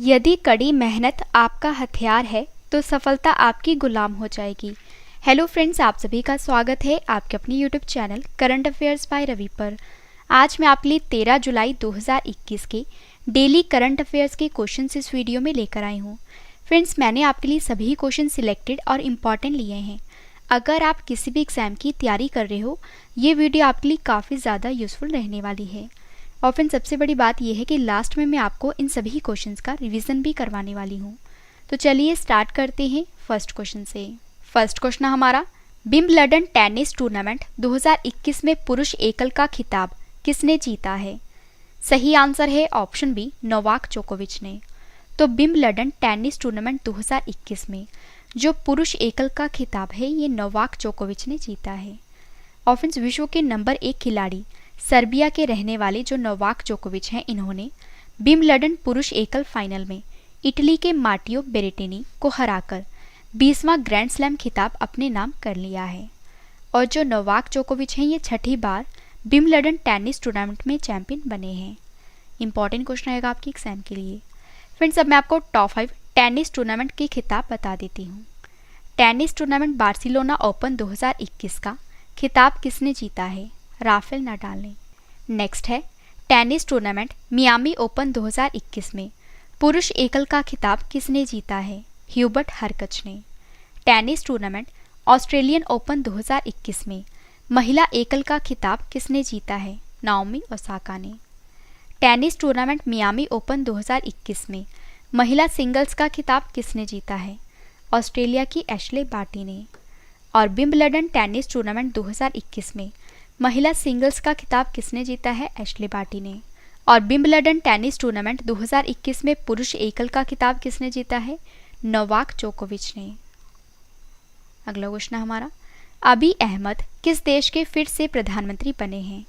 यदि कड़ी मेहनत आपका हथियार है तो सफलता आपकी गुलाम हो जाएगी। हेलो फ्रेंड्स, आप सभी का स्वागत है आपके अपने YouTube channel current affairs by Ravi पर। आज मैं आपके लिए 13 जुलाई 2021 के डेली करंट अफेयर्स के क्वेश्चंस इस वीडियो में लेकर आई हूँ। फ्रेंड्स, मैंने आपके लिए सभी क्वेश्चन सिलेक्टेड और इम्पॉर्टेंट लिए हैं। अगर आप किसी भी एग्ज़ाम की तैयारी कर रहे हो, ये वीडियो आपके लिए काफ़ी ज़्यादा यूज़फुल रहने वाली है। और फ्रेंड्स, सबसे बड़ी बात यह है कि लास्ट में मैं आपको इन सभी क्वेश्चंस का रिवीजन भी करवाने वाली हूँ। तो चलिए स्टार्ट करते हैं फर्स्ट क्वेश्चन से। फर्स्ट क्वेश्चन हमारा, विंबलडन टेनिस टूर्नामेंट 2021 में पुरुष एकल का खिताब किसने जीता है? सही आंसर है ऑप्शन बी, नोवाक जोकोविच ने। तो विंबलडन टेनिस टूर्नामेंट 2021 में जो पुरुष एकल का खिताब है ये नोवाक जोकोविच ने जीता है। और फ्रेंड्स, विश्व के नंबर 1 खिलाड़ी सर्बिया के रहने वाले जो नोवाक जोकोविच हैं, इन्होंने विंबलडन पुरुष एकल फाइनल में इटली के मार्टियो बेरेटिनी को हराकर 20वां ग्रैंड स्लैम खिताब अपने नाम कर लिया है। और जो नोवाक जोकोविच हैं ये छठी बार विंबलडन टेनिस टूर्नामेंट में चैंपियन बने हैं। इंपॉर्टेंट क्वेश्चन आएगा आपके एग्जाम के लिए। फ्रेंड्स, अब मैं आपको टॉप 5 टेनिस टूर्नामेंट के खिताब बता देती हूँ। टेनिस टूर्नामेंट बार्सिलोना ओपन 2021 का खिताब किसने जीता है? राफेल नडाल ने। नेक्स्ट है टेनिस टूर्नामेंट मियामी ओपन 2021 में पुरुष एकल का खिताब किसने जीता है? ह्यूबर्ट हरकच ने। टेनिस टूर्नामेंट ऑस्ट्रेलियन ओपन 2021 में महिला एकल का खिताब किसने जीता है? नाओमी ओसाका ने। टेनिस टूर्नामेंट मियामी ओपन 2021 में महिला सिंगल्स का खिताब किसने जीता है? ऑस्ट्रेलिया की एशले बार्टी ने। और विंबलडन टेनिस टूर्नामेंट 2021 में महिला सिंगल्स का खिताब किसने जीता है? एशले बार्टी ने। और विंबलडन टेनिस टूर्नामेंट 2021 में पुरुष एकल का खिताब किसने जीता है? नोवाक जोकोविच ने। अगला क्वेश्चन हमारा, अबी अहमद किस देश के फिर से प्रधानमंत्री बने हैं?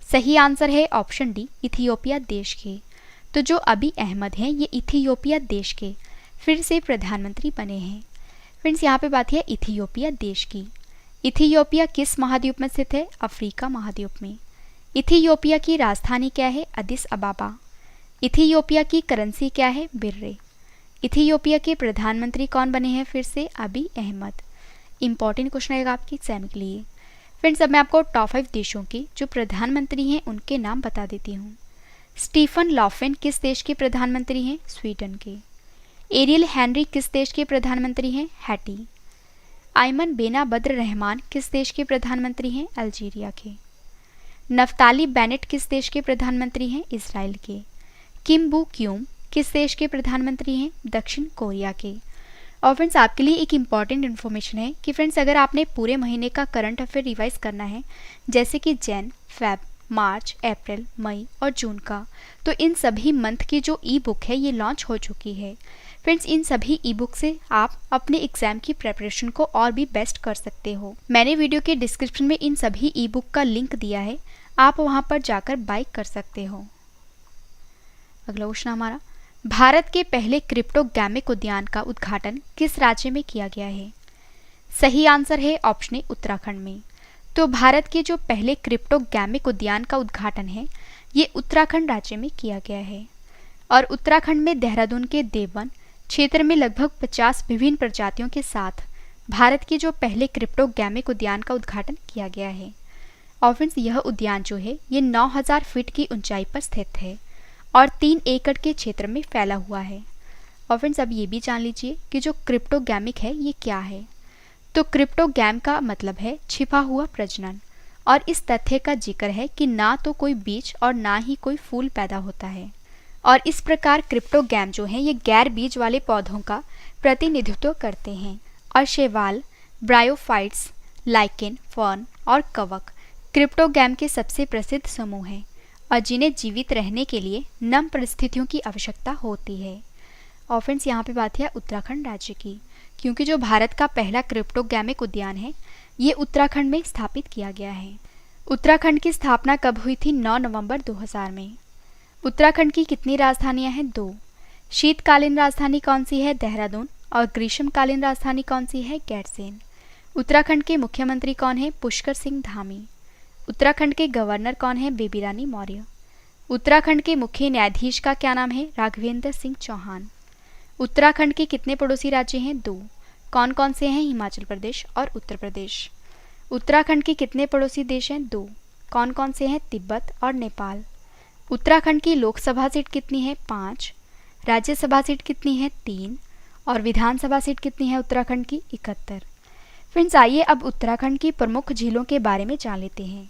सही आंसर है ऑप्शन डी, इथियोपिया देश के। तो जो अबी अहमद हैं ये इथियोपिया देश के फिर से प्रधानमंत्री बने हैं। फ्रेंड्स, यहाँ पे बात है इथियोपिया देश की। इथियोपिया किस महाद्वीप में स्थित है? अफ्रीका महाद्वीप में। इथियोपिया की राजधानी क्या है? अदिस अबाबा। इथियोपिया की करेंसी क्या है? बिर्रे। इथियोपिया के प्रधानमंत्री कौन बने हैं फिर से? अबी अहमद। इंपॉर्टेंट क्वेश्चन आएगा आपके एग्जाम के लिए। फ्रेंड्स, अब मैं आपको टॉप 5 देशों के जो प्रधानमंत्री हैं उनके नाम बता देती हूँ। स्टीफन लॉफेन किस देश के प्रधानमंत्री हैं? स्वीडन के। एरियल हेनरी किस देश के प्रधानमंत्री हैं? हैटी। आयमन बेना बद्र रहमान किस देश के प्रधानमंत्री हैं? अल्जीरिया के। नफ्ताली बेनेट किस देश के प्रधानमंत्री हैं? इजराइल के। किम बू क्यूम किस देश के प्रधानमंत्री हैं? दक्षिण कोरिया के। और फ्रेंड्स, आपके लिए एक इम्पॉर्टेंट इन्फॉर्मेशन है कि फ्रेंड्स, अगर आपने पूरे महीने का करंट अफेयर रिवाइज करना है, जैसे कि जैन, फेब, मार्च, अप्रैल, मई और जून का, तो इन सभी मंथ की जो ई बुक है ये लॉन्च हो चुकी है। फ्रेंड्स, इन सभी ई बुक से आप अपने एग्जाम की प्रेपरेशन को और भी बेस्ट कर सकते हो। मैंने वीडियो के डिस्क्रिप्शन में इन सभी ई बुक का लिंक दिया है, आप वहां पर जाकर बाय कर सकते हो। अगला क्वेश्चन हमारा, भारत के पहले क्रिप्टोगैमिक उद्यान का उद्घाटन किस राज्य में किया गया है? सही आंसर है ऑप्शन ए, उत्तराखंड में। तो भारत के जो पहले क्रिप्टोगैमिक उद्यान का उद्घाटन है ये उत्तराखंड राज्य में किया गया है। और उत्तराखंड में देहरादून के देववन क्षेत्र में लगभग 50 विभिन्न प्रजातियों के साथ भारत के जो पहले क्रिप्टोगैमिक उद्यान का उद्घाटन किया गया है। और फ्रेंड्स, यह उद्यान जो है ये 9000 फीट की ऊंचाई पर स्थित है और 3 एकड़ के क्षेत्र में फैला हुआ है। और फ्रेंड्स, अब ये भी जान लीजिए कि जो क्रिप्टोगैमिक है ये क्या है। तो क्रिप्टोगैम का मतलब है छिपा हुआ प्रजनन, और इस तथ्य का जिक्र है कि ना तो कोई बीज और ना ही कोई फूल पैदा होता है। और इस प्रकार क्रिप्टोगैम जो है ये गैर बीज वाले पौधों का प्रतिनिधित्व करते हैं। और शैवाल, ब्रायोफाइट्स, लाइकेन, फर्न और कवक क्रिप्टोगैम के सबसे प्रसिद्ध समूह हैं और जिन्हें जीवित रहने के लिए नम परिस्थितियों की आवश्यकता होती है। और फ्रेंड्स, यहाँ पे बात है उत्तराखंड राज्य की, क्योंकि जो भारत का पहला क्रिप्टोगैमिक उद्यान है ये उत्तराखंड में स्थापित किया गया है। उत्तराखंड की स्थापना कब हुई थी? 9 नवंबर 2000 में। उत्तराखंड की कितनी राजधानियां हैं? 2। शीतकालीन राजधानी कौन सी है? देहरादून। और ग्रीष्मकालीन राजधानी कौन सी है? गैरसैंण। उत्तराखंड के मुख्यमंत्री कौन है? पुष्कर सिंह धामी। उत्तराखंड के गवर्नर कौन है? बेबी रानी मौर्य। उत्तराखंड के मुख्य न्यायाधीश का क्या नाम है? राघवेंद्र सिंह चौहान। उत्तराखंड के कितने पड़ोसी राज्य हैं? 2। कौन कौन से हैं? हिमाचल प्रदेश और उत्तर प्रदेश। उत्तराखंड के कितने पड़ोसी देश हैं? 2। कौन कौन से हैं? तिब्बत और नेपाल। उत्तराखंड की लोकसभा सीट कितनी है? 5। राज्यसभा सीट कितनी है? 3। और विधानसभा सीट कितनी है उत्तराखंड की? 71। फ्रेंड्स, आइए अब उत्तराखंड की प्रमुख झीलों के बारे में जान लेते हैं।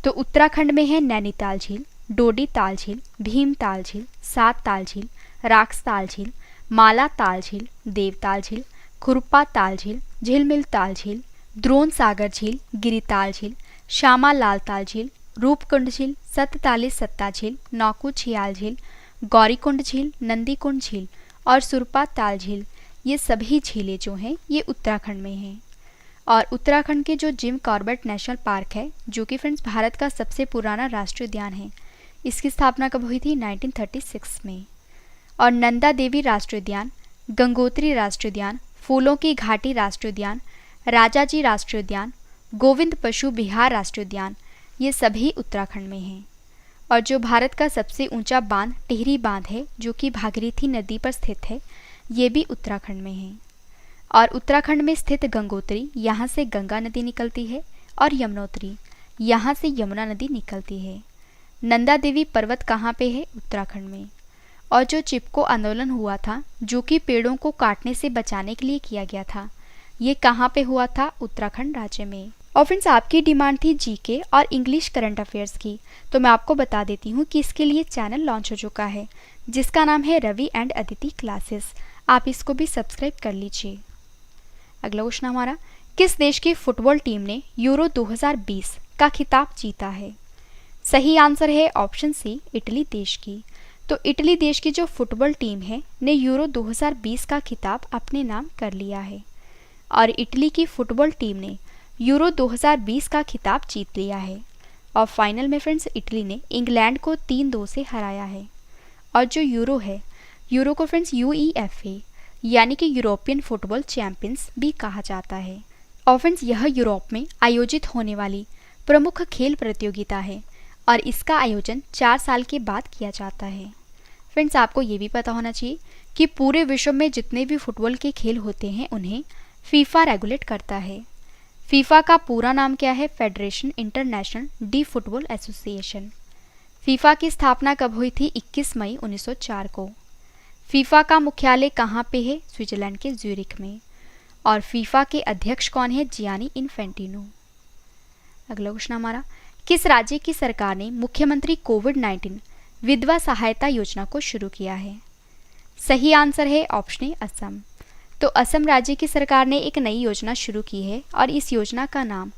तो उत्तराखंड में है नैनीताल झील, डोडी ताल झील, भीम ताल झील, सात ताल झील, राक्स ताल झील, माला ताल झील, देवताल झील, खुरपा ताल झील, झिलमिल ताल झील, द्रोण सागर झील, गिरिताल झील, श्यामा लाल ताल झील, रूपकुंड झील, सतताली सत्ता झील, नौकू छियाल झील, गौरीकुंड झील, नंदीकुंड झील और सुरपा ताल झील, ये सभी झीलें जो हैं ये उत्तराखंड में हैं। और उत्तराखंड के जो जिम कॉर्बेट नेशनल पार्क है, जो कि फ्रेंड्स भारत का सबसे पुराना राष्ट्रीय उद्यान है, इसकी स्थापना कब हुई थी? 1936 में। और नंदा देवी राष्ट्रीय उद्यान, गंगोत्री राष्ट्रीय उद्यान, फूलों की घाटी राष्ट्रीय उद्यान, राजाजी राष्ट्रीय उद्यान, गोविंद पशु विहार राष्ट्रीय उद्यान, ये सभी उत्तराखंड में हैं। और जो भारत का सबसे ऊंचा बांध टिहरी बांध है, जो कि भागीरथी नदी पर स्थित है, ये भी उत्तराखंड में है। और उत्तराखंड में स्थित गंगोत्री, यहाँ से गंगा नदी निकलती है, और यमुनोत्री, यहाँ से यमुना नदी निकलती है। नंदा देवी पर्वत कहाँ पे है? उत्तराखंड में। और जो चिपको आंदोलन हुआ था, जो कि पेड़ों को काटने से बचाने के लिए किया गया था, ये कहाँ पे हुआ था? उत्तराखंड राज्य में। और फ्रेंड्स, आपकी डिमांड थी जीके और इंग्लिश करंट अफेयर्स की, तो मैं आपको बता देती हूँ कि इसके लिए चैनल लॉन्च हो चुका है, जिसका नाम है रवि एंड अदिति क्लासेस। आप इसको भी सब्सक्राइब कर लीजिए। अगला क्वेश्चन हमारा, किस देश की फुटबॉल टीम ने यूरो 2020 का खिताब जीता है? सही आंसर है ऑप्शन सी, इटली देश की। तो इटली देश की जो फुटबॉल टीम है ने यूरो 2020 का खिताब अपने नाम कर लिया है। और इटली की फुटबॉल टीम ने यूरो 2020 का खिताब जीत लिया है। और फाइनल में फ्रेंड्स इटली ने इंग्लैंड को 3-2 से हराया है। और जो यूरो है, यूरो को फ्रेंड्स UEFA यानी कि यूरोपियन फुटबॉल चैंपियंस भी कहा जाता है। और फ्रेंड्स, यह यूरोप में आयोजित होने वाली प्रमुख खेल प्रतियोगिता है और इसका आयोजन 4 साल के बाद किया जाता है। फ्रेंड्स, आपको ये भी पता होना चाहिए कि पूरे विश्व में जितने भी फुटबॉल के खेल होते हैं उन्हें फीफा रेगुलेट करता है। फीफा का पूरा नाम क्या है? Federation international D football association. FIFA की स्थापना कब हुई थी? 21 मई 1904 को। फीफा का मुख्यालय कहाँ पे है? स्विट्जरलैंड के ज्यूरिख में। और फीफा के अध्यक्ष कौन है? Gianni Infantino. अगला क्वेश्चन हमारा, किस राज्य की सरकार ने मुख्यमंत्री कोविड-19 विधवा सहायता योजना को शुरू किया है? सही आंसर है ऑप्शन ए, असम। तो असम राज्य की सरकार ने एक नई योजना शुरू की है और इस योजना का नाम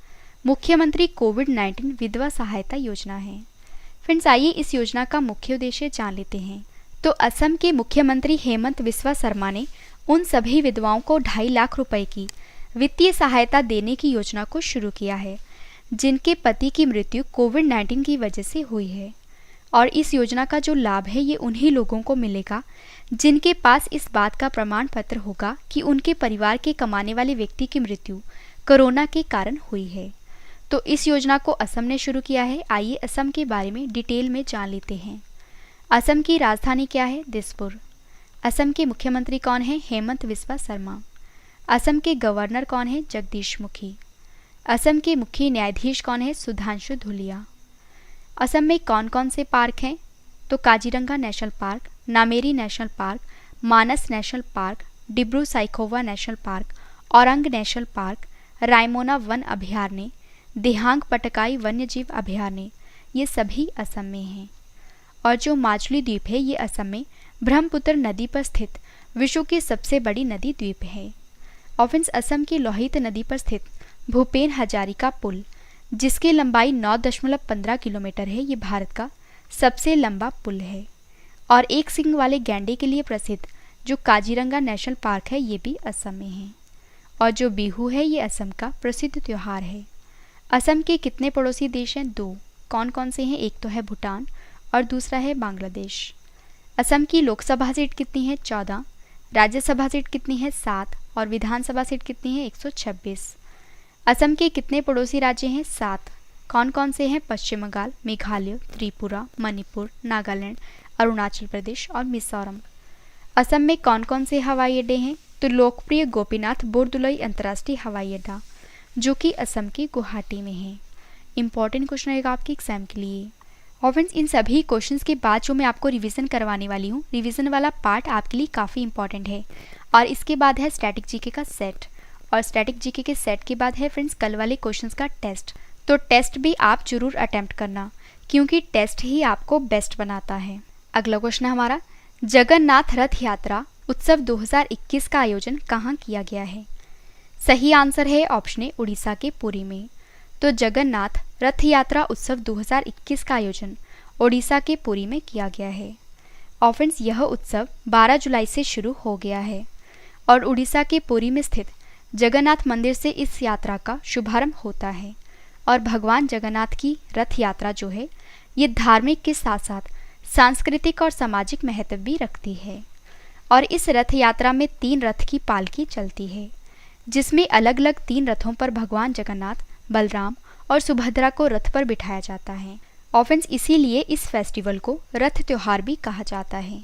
मुख्यमंत्री कोविड-19 विधवा सहायता योजना है। फ्रेंड्स, आइए इस योजना का मुख्य उद्देश्य जान लेते हैं। तो असम के मुख्यमंत्री हेमंत बिस्वा शर्मा ने उन सभी विधवाओं को 2.5 लाख रुपए की वित्तीय सहायता देने की योजना को शुरू किया है जिनके पति की मृत्यु कोविड-19 की वजह से हुई है। और इस योजना का जो लाभ है ये उन्हीं लोगों को मिलेगा जिनके पास इस बात का प्रमाण पत्र होगा कि उनके परिवार के कमाने वाले व्यक्ति की मृत्यु कोरोना के कारण हुई है। तो इस योजना को असम ने शुरू किया है। आइए असम के बारे में डिटेल में जान लेते हैं। असम की राजधानी क्या है? दिसपुर। असम के मुख्यमंत्री कौन है? हेमंत बिस्वा शर्मा। असम के गवर्नर कौन है? जगदीश मुखी। असम के मुख्य न्यायाधीश कौन है? सुधांशु धुलिया। असम में कौन कौन से पार्क हैं? तो Kaziranga national park, Nameri national park, Manas national park, Dibru Saikhowa national park, Orang national park, Raimona वन अभयारण्य, दिहांग पटकाई वन्यजीव अभयारण्य, ये सभी असम में हैं। और जो माजुली द्वीप है ये असम में ब्रह्मपुत्र नदी पर स्थित विश्व की सबसे बड़ी नदी द्वीप है। और फ्रेंड्स, असम की लोहित नदी पर स्थित भूपेन हजारिका पुल, जिसकी लंबाई 9.15 किलोमीटर है, ये भारत का सबसे लंबा पुल है। और एक सींग वाले गैंडे के लिए प्रसिद्ध जो काजीरंगा नेशनल पार्क है ये भी असम में है। और जो बिहू है ये असम का प्रसिद्ध त्यौहार है। असम के कितने पड़ोसी देश हैं? 2। कौन कौन से हैं? एक तो है भूटान और दूसरा है बांग्लादेश। असम की लोकसभा सीट कितनी है? 14। राज्यसभा सीट कितनी है? 7। और विधानसभा सीट कितनी है? 126। असम के कितने पड़ोसी राज्य हैं? 7। कौन कौन से हैं? पश्चिम बंगाल, मेघालय, त्रिपुरा, मणिपुर, नागालैंड, अरुणाचल प्रदेश और मिजोरम। असम में कौन कौन से हवाई अड्डे हैं? तो लोकप्रिय गोपीनाथ बोरदुलई अंतर्राष्ट्रीय हवाई अड्डा, जो कि असम की गुवाहाटी में है। इंपॉर्टेंट क्वेश्चन रहेगा आपके एग्जाम के लिए। और फ्रेंड्स, इन सभी क्वेश्चंस के बाद जो मैं आपको रिवीजन करवाने वाली हूँ, रिवीजन वाला पार्ट आपके लिए काफ़ी इंपॉर्टेंट है। और इसके बाद है स्टैटिक जीके का सेट, और स्टैटिक जीके के सेट के बाद है फ्रेंड्स कल वाले क्वेश्चंस का टेस्ट। तो टेस्ट भी आप जरूर अटेम्प्ट करना, क्योंकि टेस्ट ही आपको बेस्ट बनाता है। अगला क्वेश्चन है हमारा, जगन्नाथ रथ यात्रा उत्सव 2021 का आयोजन कहाँ किया गया है? सही आंसर है ऑप्शन ए, उड़ीसा के पुरी में। तो जगन्नाथ रथ यात्रा उत्सव 2021 का आयोजन ओडिशा के पुरी में किया गया है। और फ्रेंड्स, यह उत्सव 12 जुलाई से शुरू हो गया है और उड़ीसा के पुरी में स्थित जगन्नाथ मंदिर से इस यात्रा का शुभारंभ होता है। और भगवान जगन्नाथ की रथ यात्रा जो है, ये धार्मिक के साथ साथ सांस्कृतिक और सामाजिक महत्व भी रखती है। और इस रथ यात्रा में 3 रथ की पालकी चलती है, जिसमें अलग अलग 3 रथों पर भगवान जगन्नाथ, बलराम और सुभद्रा को रथ पर बिठाया जाता है। और फ्रेंड्स, इसीलिए इस फेस्टिवल को रथ त्योहार भी कहा जाता है।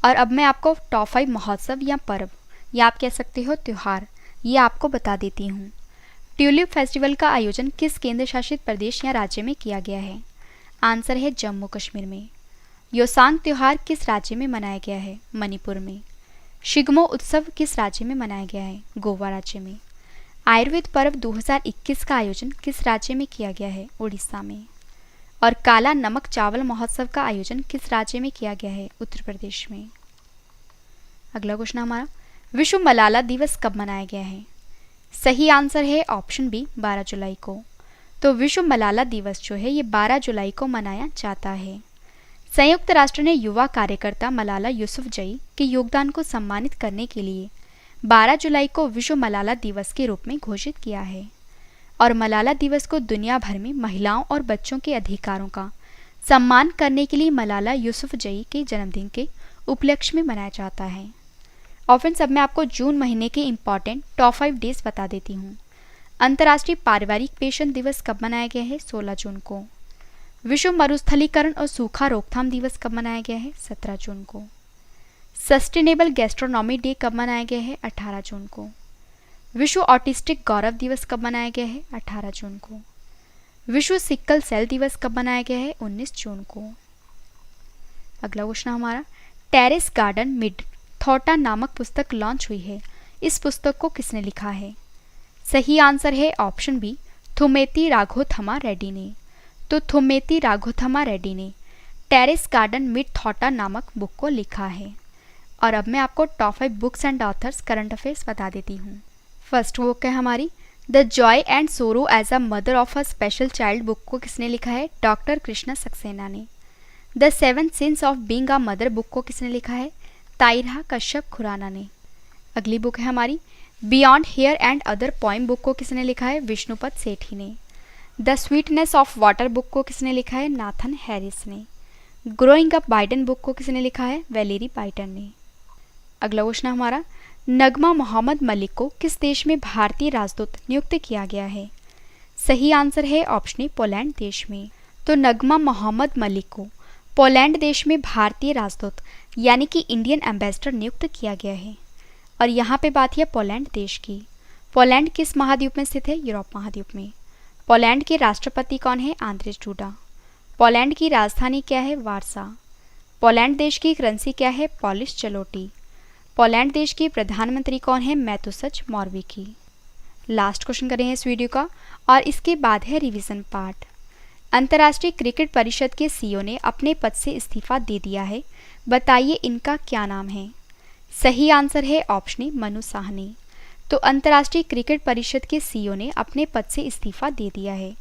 और अब मैं आपको टॉप 5 महोत्सव या पर्व, या आप कह सकते हो त्योहार, ये आपको बता देती हूँ। ट्यूलिप फेस्टिवल का आयोजन किस केंद्र शासित प्रदेश या राज्य में किया गया है? आंसर है जम्मू कश्मीर में। योसांग त्योहार किस राज्य में मनाया गया है? मणिपुर में। शिगमो उत्सव किस राज्य में मनाया गया है? गोवा राज्य में। आयुर्वेद पर्व 2021 का आयोजन किस राज्य में किया गया है? उड़ीसा में। और काला नमक चावल महोत्सव का आयोजन किस राज्य में किया गया है? उत्तर प्रदेश में। अगला क्वेश्चन हमारा, विश्व मलाला दिवस कब मनाया गया है? सही आंसर है ऑप्शन बी, 12 जुलाई को। तो विश्व मलाला दिवस जो है, ये 12 जुलाई को मनाया जाता है। संयुक्त राष्ट्र ने युवा कार्यकर्ता मलाला यूसुफजई के योगदान को सम्मानित करने के लिए 12 जुलाई को विश्व मलाला दिवस के रूप में घोषित किया है। और मलाला दिवस को दुनिया भर में महिलाओं और बच्चों के अधिकारों का सम्मान करने के लिए मलाला यूसुफजई के जन्मदिन के उपलक्ष्य में मनाया जाता है। और फ्रेंड्स, अब मैं आपको जून महीने के इम्पॉर्टेंट टॉप 5 डेज बता देती हूँ। अंतर्राष्ट्रीय पारिवारिक पेंशन दिवस कब मनाया गया है? 16 जून को। विश्व मरुस्थलीकरण और सूखा रोकथाम दिवस कब मनाया गया है? 17 जून को। सस्टेनेबल गैस्ट्रोनॉमी डे कब मनाया गया है? 18 जून को। विश्व ऑटिस्टिक गौरव दिवस कब मनाया गया है? 18 जून को। विश्व सिक्कल सेल दिवस कब मनाया गया है? 19 जून को। अगला क्वेश्चन हमारा, टेरेस गार्डन मिड थॉटा नामक पुस्तक लॉन्च हुई है। इस पुस्तक को किसने लिखा है? सही आंसर है ऑप्शन बी, थुमेती राघोथमा रेड्डी ने। तो थुमेती राघोथमा रेड्डी ने टेरेस गार्डन मिड थॉटा नामक बुक को लिखा है। और अब मैं आपको top 5 books and authors current affairs बता देती हूँ। फर्स्ट बुक है हमारी the joy and sorrow as a mother of a special child book को किसने लिखा है? डॉक्टर कृष्णा सक्सेना ने। The 7 sins of being a mother book को किसने लिखा है? ताइरा कश्यप खुराना ने। अगली बुक है हमारी beyond here and other poem book को किसने लिखा है? विष्णुपद सेठी ने। The sweetness of water book को किसने लिखा है? नाथन हैरिस ने। ग्रोइंग अप बाइडन बुक को किसने लिखा है? वैलेरी बाइटन ने। अगला क्वेश्चन हमारा, नगमा मोहम्मद मलिक को किस देश में भारतीय राजदूत नियुक्त किया गया है? सही आंसर है ऑप्शन ए, पोलैंड देश में। तो नगमा मोहम्मद मलिक को पोलैंड देश में भारतीय राजदूत यानी कि इंडियन एम्बेसडर नियुक्त किया गया है। और यहाँ पे बात है पोलैंड देश की। पोलैंड किस महाद्वीप में स्थित है? यूरोप महाद्वीप में। पोलैंड के राष्ट्रपति कौन है? Andrzej DUDA. पोलैंड की राजधानी क्या है? वारसा। पोलैंड देश की करेंसी क्या है? पॉलिश चलोटी। पोलैंड देश की प्रधानमंत्री कौन है? मैतुसच मोरवीकी। लास्ट क्वेश्चन करेंगे इस वीडियो का, और इसके बाद है रिवीजन पार्ट। अंतर्राष्ट्रीय क्रिकेट परिषद के सीईओ ने अपने पद से इस्तीफा दे दिया है, बताइए इनका क्या नाम है? सही आंसर है ऑप्शन ए, मनु साहनी। तो अंतर्राष्ट्रीय क्रिकेट परिषद के सीईओ ने अपने पद से इस्तीफा दे दिया है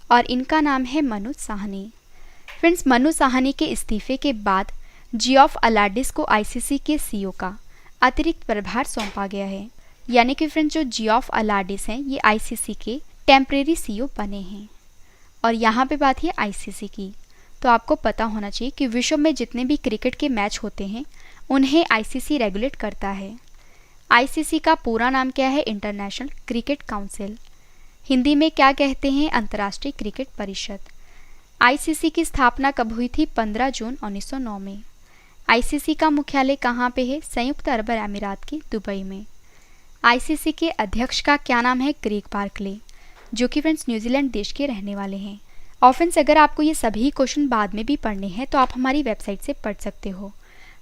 और इनका नाम है मनु साहनी। फ्रेंड्स, मनु साहनी के इस्तीफे के बाद जियोफ अलाडिस को आईसीसी के सीईओ का अतिरिक्त प्रभार सौंपा गया है। यानी कि फ्रेंड्स, जो जियोफ अलाडिस हैं ये आईसीसी के टेम्परेरी सीईओ बने हैं। और यहाँ पे बात है आईसीसी की, तो आपको पता होना चाहिए कि विश्व में जितने भी क्रिकेट के मैच होते हैं उन्हें आईसीसी रेगुलेट करता है। आईसीसी का पूरा नाम क्या है? International cricket council. हिंदी में क्या कहते हैं अंतर्राष्ट्रीय क्रिकेट परिषद? आईसीसी की स्थापना कब हुई थी? 15 जून 1909 में। आईसीसी का मुख्यालय कहाँ पे है? संयुक्त अरब अमीरात की दुबई में। आईसीसी के अध्यक्ष का क्या नाम है? ग्रेग बार्कले, जो कि फ्रेंड्स न्यूजीलैंड देश के रहने वाले हैं। और फ्रेंड्स अगर आपको ये सभी क्वेश्चन बाद में भी पढ़ने हैं तो आप हमारी वेबसाइट से पढ़ सकते हो।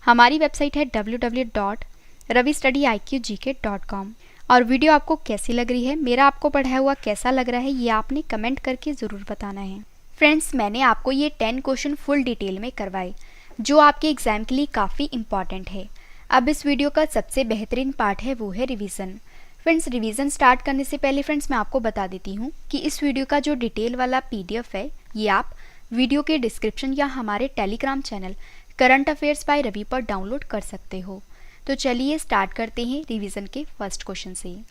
हमारी वेबसाइट है www.ravistudiiqgk.com। और वीडियो आपको कैसी लग रही है, मेरा आपको पढ़ाया हुआ कैसा लग रहा है, ये आपने कमेंट करके ज़रूर बताना है। फ्रेंड्स मैंने आपको ये 10 क्वेश्चन फुल डिटेल में करवाए जो आपके एग्ज़ाम के लिए काफ़ी इंपॉर्टेंट है। अब इस वीडियो का सबसे बेहतरीन पार्ट है वो है रिवीजन। फ्रेंड्स रिवीजन स्टार्ट करने से पहले फ्रेंड्स मैं आपको बता देती हूँ कि इस वीडियो का जो डिटेल वाला PDF है ये आप वीडियो के डिस्क्रिप्शन या हमारे Telegram channel current affairs by Ravi पर डाउनलोड कर सकते हो। तो चलिए स्टार्ट करते हैं रिवीजन के फर्स्ट क्वेश्चन से।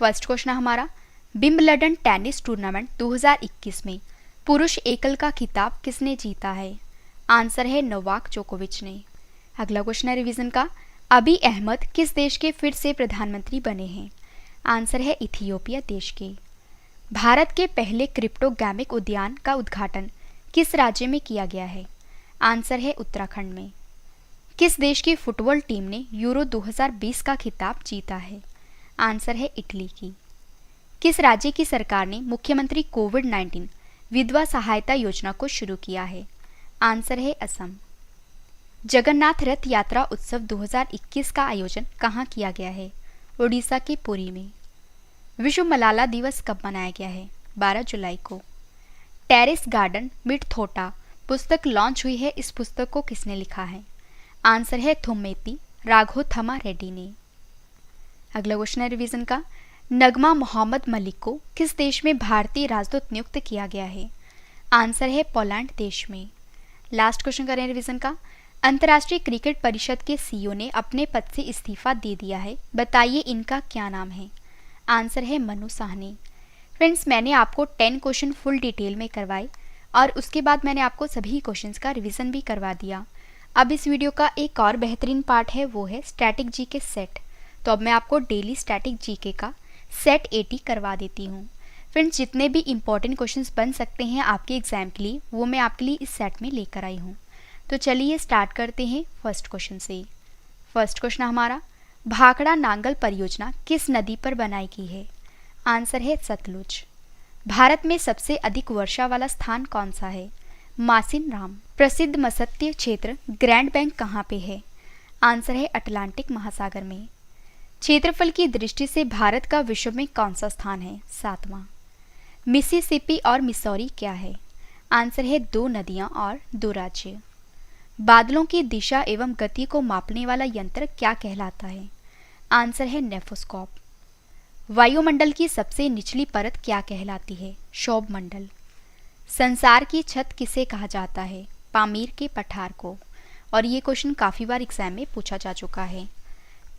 फर्स्ट क्वेश्चन हमारा, विंबलडन टेनिस टूर्नामेंट 2021 में पुरुष एकल का खिताब किसने जीता है? आंसर है नोवाक जोकोविच ने। अगला क्वेश्चन है रिवीजन का, अबी अहमद किस देश के फिर से प्रधानमंत्री बने हैं? आंसर है इथियोपिया देश के। भारत के पहले क्रिप्टोगैमिक उद्यान का उद्घाटन किस राज्य में किया गया है? आंसर है उत्तराखंड में। किस देश की फुटबॉल टीम ने यूरो 2020 का खिताब जीता है? आंसर है इटली की। किस राज्य की सरकार ने मुख्यमंत्री कोविड-19 विधवा सहायता योजना को शुरू किया है? आंसर है असम। जगन्नाथ रथ यात्रा उत्सव 2021 का आयोजन कहाँ किया गया है? ओडिशा के पुरी में। विश्व मलाला दिवस कब मनाया गया है? 12 जुलाई को। टेरेस गार्डन मिड थोटा पुस्तक लॉन्च हुई है, इस पुस्तक को किसने लिखा है? आंसर है थोम्मेती राघोथमा रेड्डी ने। अगला क्वेश्चन है रिवीजन का, नगमा मोहम्मद मलिक को किस देश में भारतीय राजदूत नियुक्त किया गया है? आंसर है पोलैंड देश में। लास्ट क्वेश्चन करें रिवीजन का, अंतर्राष्ट्रीय क्रिकेट परिषद के CEO ने अपने पद से इस्तीफा दे दिया है, बताइए इनका क्या नाम है? आंसर है मनु साहनी। फ्रेंड्स मैंने आपको 10 क्वेश्चन फुल डिटेल में करवाए और उसके बाद मैंने आपको सभी क्वेश्चंस का रिवीजन भी करवा दिया। अब इस वीडियो का एक और बेहतरीन पार्ट है वो है स्टैटिक जीके सेट। तो अब मैं आपको डेली स्टैटिक जीके का सेट 80 करवा देती हूँ। फ्रेंड्स जितने भी इंपॉर्टेंट क्वेश्चंस बन सकते हैं आपके एग्जाम के लिए वो मैं आपके लिए इस सेट में लेकर आई हूँ। तो चलिए स्टार्ट करते हैं फर्स्ट क्वेश्चन से। फर्स्ट क्वेश्चन हमारा, भाखड़ा नांगल परियोजना किस नदी पर बनाई गई है? आंसर है सतलुज। भारत में सबसे अधिक वर्षा वाला स्थान कौन सा है? मासिन राम। प्रसिद्ध मत्स्य क्षेत्र ग्रैंड बैंक कहाँ पे है? आंसर है अटलांटिक महासागर में। क्षेत्रफल की दृष्टि से भारत का विश्व में कौन सा स्थान है? 7वां। मिसिसिपी और मिसौरी क्या है? आंसर है 2 नदियां और 2 राज्य। बादलों की दिशा एवं गति को मापने वाला यंत्र क्या कहलाता है? आंसर है नेफोस्कोप। वायुमंडल की सबसे निचली परत क्या कहलाती है? क्षोभ मंडल। संसार की छत किसे कहा जाता है? पामीर के पठार को। और ये क्वेश्चन काफ़ी बार एग्जाम में पूछा जा चुका है।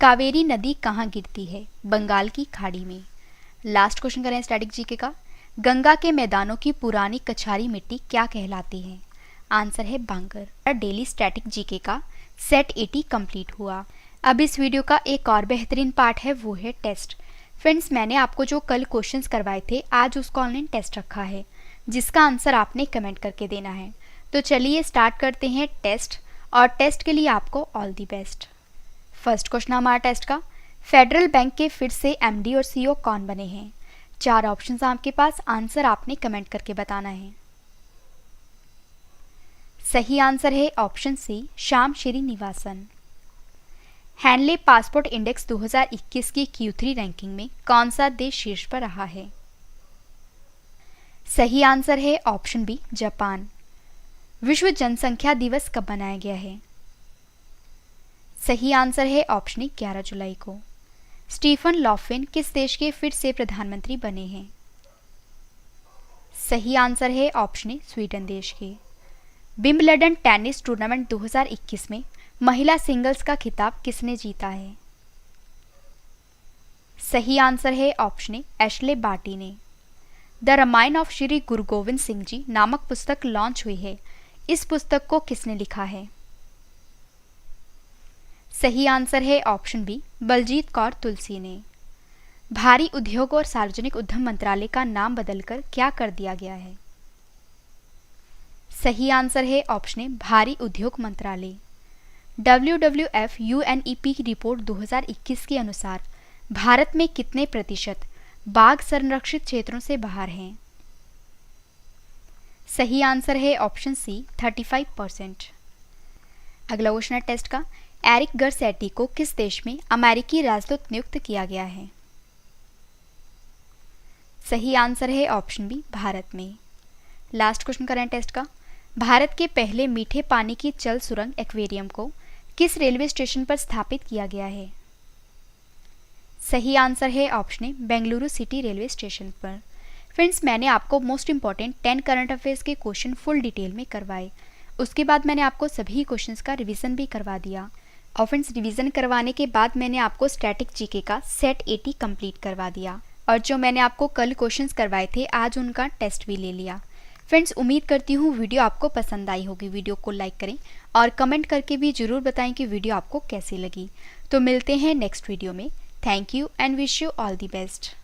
कावेरी नदी कहाँ गिरती है? बंगाल की खाड़ी में। लास्ट क्वेश्चन करें स्टैटिक जीके का, गंगा के मैदानों की पुरानी कछारी मिट्टी क्या कहलाती है? आंसर है बांगर। डेली स्टैटिक जीके का सेट 80 कंप्लीट हुआ। अब इस वीडियो का एक और बेहतरीन पार्ट है वो है टेस्ट। फ्रेंड्स मैंने आपको जो कल क्वेश्चंस करवाए थे आज उसका ऑनलाइन टेस्ट रखा है जिसका आंसर आपने कमेंट करके देना है। तो चलिए स्टार्ट करते हैं टेस्ट और टेस्ट के लिए आपको all the best. First question हमारा टेस्ट का, फेडरल बैंक के फिर से MD और CEO कौन बने हैं? 4 ऑप्शंस आपके पास, आंसर आपने कमेंट करके बताना है। सही आंसर है option C Shyam Srinivasan. Henley passport index 2021 की Q3 रैंकिंग में कौन सा देश शीर्ष पर रहा है? सही आंसर है ऑप्शन बी जापान। विश्व जनसंख्या दिवस कब मनाया गया है? सही आंसर है ऑप्शन ए 11 जुलाई को। स्टीफन लॉफवेन किस देश के फिर से प्रधानमंत्री बने हैं? सही आंसर है ऑप्शन ए स्वीडन देश के। विंबलडन टेनिस टूर्नामेंट 2021 में महिला सिंगल्स का खिताब किसने जीता है? सही आंसर है ऑप्शन ए एशले बार्टी ने। द रामायण ऑफ श्री गुरु गोविंद सिंह जी नामक पुस्तक लॉन्च हुई है, इस पुस्तक को किसने लिखा है? सही आंसर है ऑप्शन बी बलजीत कौर तुलसी ने। भारी उद्योग और सार्वजनिक उद्यम मंत्रालय का नाम बदलकर क्या कर दिया गया है? सही आंसर है ऑप्शन ए भारी उद्योग मंत्रालय। WWF UNEP की रिपोर्ट 2021 के अनुसार भारत में कितने प्रतिशत बाघ संरक्षित क्षेत्रों से बाहर हैं? सही आंसर है ऑप्शन सी 35%। अगला क्वेश्चन है टेस्ट का, एरिक गर्सेटी को किस देश में अमेरिकी राजदूत नियुक्त किया गया है? सही आंसर है ऑप्शन बी भारत में। लास्ट क्वेश्चन करें टेस्ट का, भारत के पहले मीठे पानी की जल सुरंग एक्वेरियम को किस रेलवे स्टेशन पर स्थापित किया गया है? सही आंसर है option A Bengaluru city railway station पर। फ्रेंड्स, मैंने आपको मोस्ट इंपॉर्टेंट 10 करंट अफेयर्स के क्वेश्चन फुल डिटेल में करवाए। उसके बाद मैंने आपको सभी क्वेश्चंस का रिवीजन भी करवा दिया। और फ्रेंड्स, रिवीजन करवाने के बाद मैंने आपको स्टैटिक जीके का सेट 80 कंप्लीट करवा दिया। और जो मैंने आपको कल क्वेश्चंस करवाए थे, आज उनका टेस्ट भी ले लिया। फ्रेंड्स, उम्मीद करती हूँ वीडियो आपको पसंद आई होगी। वीडियो को लाइक करें और कमेंट करके भी ज़रूर बताएं कि वीडियो आपको कैसी लगी। तो मिलते हैं नेक्स्ट वीडियो में। Thank you and wish you all the best.